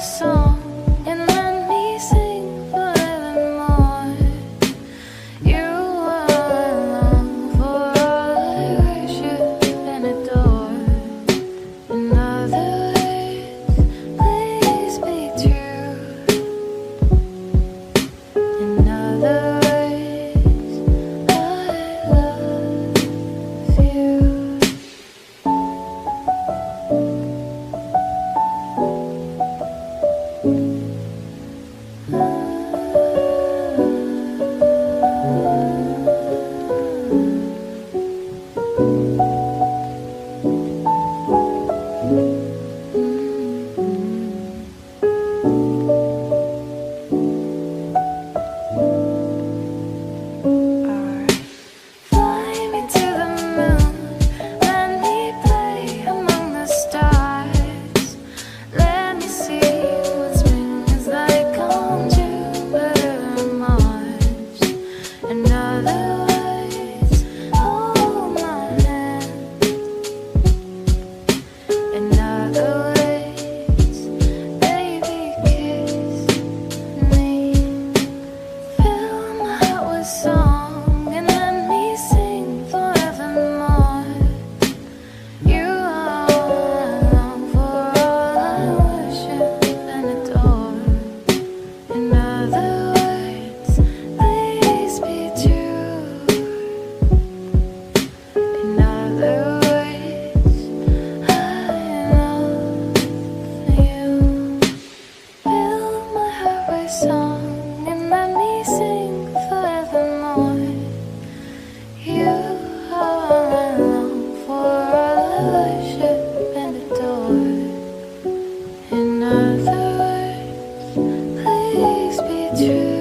song and let me sing forevermore. You are alone for all I worship and adore. In other words, please be true. In other words, I love you. Fly me to the moon, let me play among the stars. Let me see what spring is like on Jupiter and Mars. In other words, hold my hand. In other words, baby, kiss me. Fill my heart with song and let me sing forevermore. You are alone for all I worship and adore. In other words, please be true. In other words, I love you. Fill my heart with song and let me sing forevermore. You are alone for all I worship and adore. In other words, please be true.